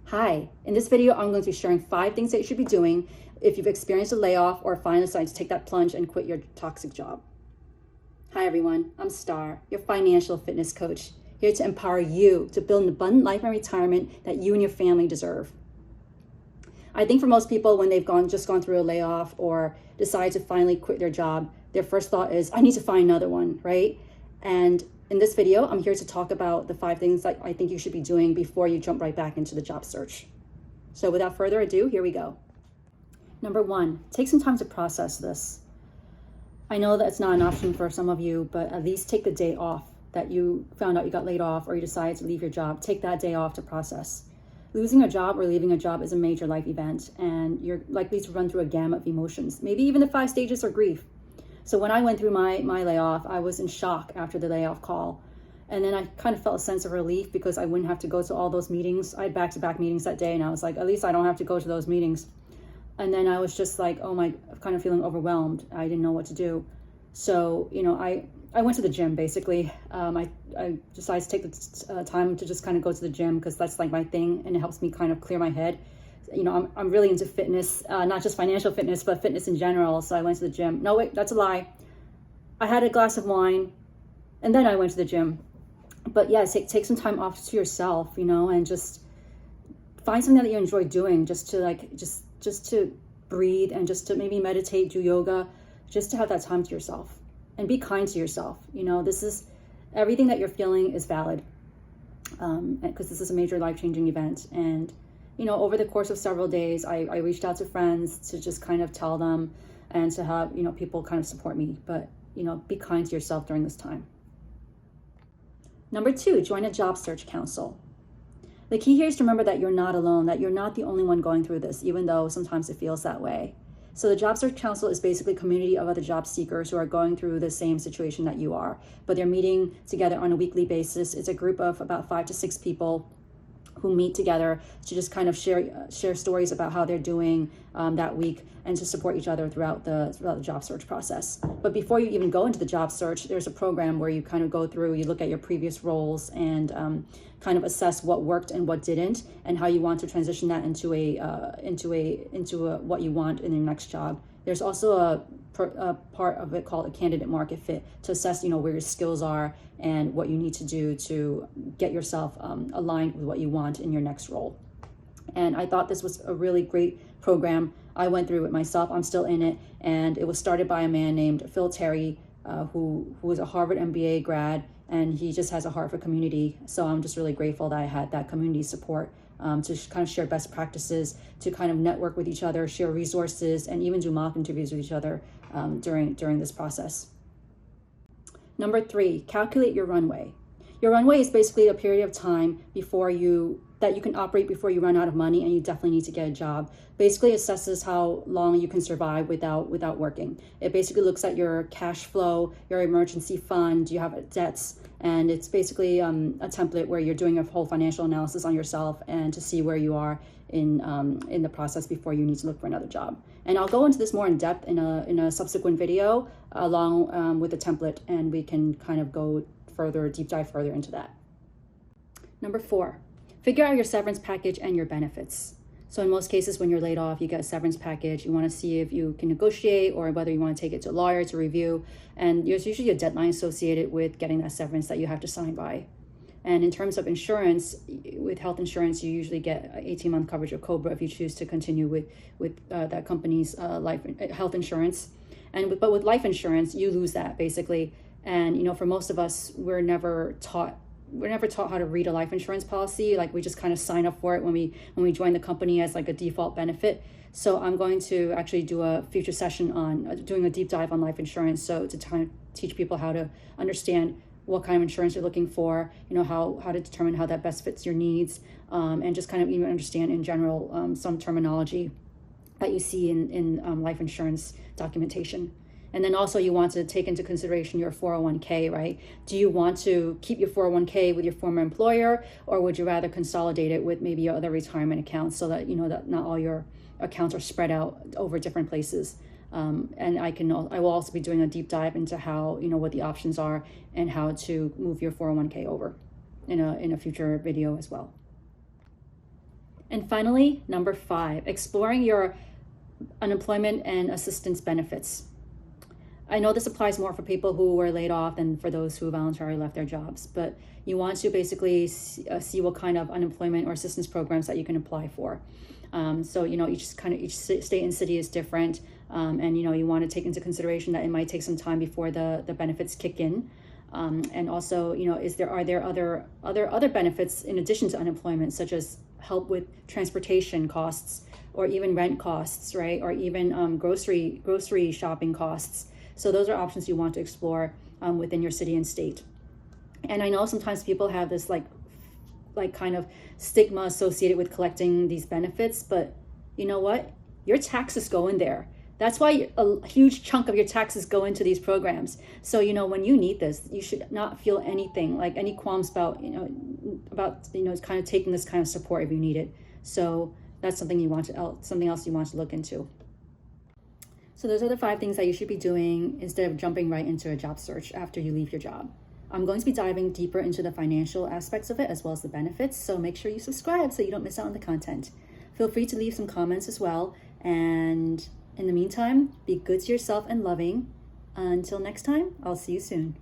Hi, in this video, I'm going to be sharing 5 things that you should be doing if you've experienced a layoff or finally decided to take that plunge and quit your toxic job. Hi everyone, I'm Starr, your financial fitness coach, here to empower you to build an abundant life and retirement that you and your family deserve. I think for most people, when they've just gone through a layoff or decide to finally quit their job, their first thought is, I need to find another one, right? And in this video, I'm here to talk about the 5 things that I think you should be doing before you jump right back into the job search. So without further ado, here we go. Number 1, take some time to process this. I know that it's not an option for some of you, but at least take the day off that you found out you got laid off or you decided to leave your job. Take that day off to process. Losing a job or leaving a job is a major life event, and you're likely to run through a gamut of emotions, maybe even the 5 stages of grief. So when I went through my layoff, I was in shock after the layoff call. And then I kind of felt a sense of relief because I wouldn't have to go to all those meetings. I had back-to-back meetings that day, and I was like, at least I don't have to go to those meetings. And then I was just like, kind of feeling overwhelmed. I didn't know what to do. So, I went to the gym, basically. I decided to take the time to just kind of go to the gym because that's like my thing, and it helps me kind of clear my head. I'm really into fitness, not just financial fitness, but fitness in general. So I went to the gym. No, wait, that's a lie. I had a glass of wine and then I went to the gym. But yeah, take some time off to yourself, and just find something that you enjoy doing, just to breathe and just to maybe meditate, do yoga, just to have that time to yourself and be kind to yourself. This is everything that you're feeling is valid, because this is a major life-changing event. And over the course of several days, I reached out to friends to just kind of tell them and to have, people kind of support me. But, be kind to yourself during this time. Number 2, join a job search council. The key here is to remember that you're not alone, that you're not the only one going through this, even though sometimes it feels that way. So the job search council is basically a community of other job seekers who are going through the same situation that you are, but they're meeting together on a weekly basis. It's a group of about 5 to 6 people who meet together to just kind of share stories about how they're doing that week and to support each other throughout the job search process. But before you even go into the job search, there's a program where you kind of go through, you look at your previous roles and kind of assess what worked and what didn't, and how you want to transition that into what you want in your next job. There's also a part of it called a candidate market fit to assess, where your skills are and what you need to do to get yourself aligned with what you want in your next role. And I thought this was a really great program. I went through it myself. I'm still in it. And it was started by a man named Phil Terry, who was a Harvard MBA grad, and he just has a heart for community. So I'm just really grateful that I had that community support to kind of share best practices, to kind of network with each other, share resources, and even do mock interviews with each other during this process. Number 3, calculate your runway. Your runway is basically a period of time that you can operate before you run out of money and you definitely need to get a job. Basically assesses how long you can survive without working. It basically looks at your cash flow, your emergency fund, you have debts, and it's basically a template where you're doing a whole financial analysis on yourself and to see where you are in the process before you need to look for another job. And I'll go into this more in depth in a subsequent video along with the template, and we can kind of go deep dive further into that. Number 4, figure out your severance package and your benefits. So in most cases, when you're laid off, you get a severance package. You want to see if you can negotiate or whether you want to take it to a lawyer to review. And there's usually a deadline associated with getting that severance that you have to sign by. And in terms of insurance, with health insurance, you usually get 18-month coverage of COBRA if you choose to continue with that company's health insurance. But with life insurance, you lose that basically. And for most of us, we're never taught how to read a life insurance policy. Like, we just kind of sign up for it when we join the company as like a default benefit. So I'm going to actually do a future session on doing a deep dive on life insurance. So to kind of teach people how to understand what kind of insurance you're looking for, how to determine how that best fits your needs, and just kind of even understand in general some terminology that you see in life insurance documentation. And then also you want to take into consideration your 401k, right? Do you want to keep your 401k with your former employer, or would you rather consolidate it with maybe your other retirement accounts so that that not all your accounts are spread out over different places? And I will also be doing a deep dive into how, what the options are and how to move your 401k over in a future video as well. And finally, number 5, exploring your unemployment and assistance benefits. I know this applies more for people who were laid off than for those who voluntarily left their jobs, but you want to basically see what kind of unemployment or assistance programs that you can apply for. So, each state and city is different. And, you want to take into consideration that it might take some time before the benefits kick in. And also, are there other benefits in addition to unemployment, such as help with transportation costs or even rent costs, right? Or even grocery shopping costs. So those are options you want to explore within your city and state. And I know sometimes people have this like kind of stigma associated with collecting these benefits, but you know what? Your taxes go in there. That's why a huge chunk of your taxes go into these programs. So, when you need this, you should not feel anything, like any qualms about kind of taking this kind of support if you need it. So that's something something else you want to look into. So those are the 5 things that you should be doing instead of jumping right into a job search after you leave your job. I'm going to be diving deeper into the financial aspects of it as well as the benefits. So make sure you subscribe so you don't miss out on the content. Feel free to leave some comments as well. And in the meantime, be good to yourself and loving. Until next time, I'll see you soon.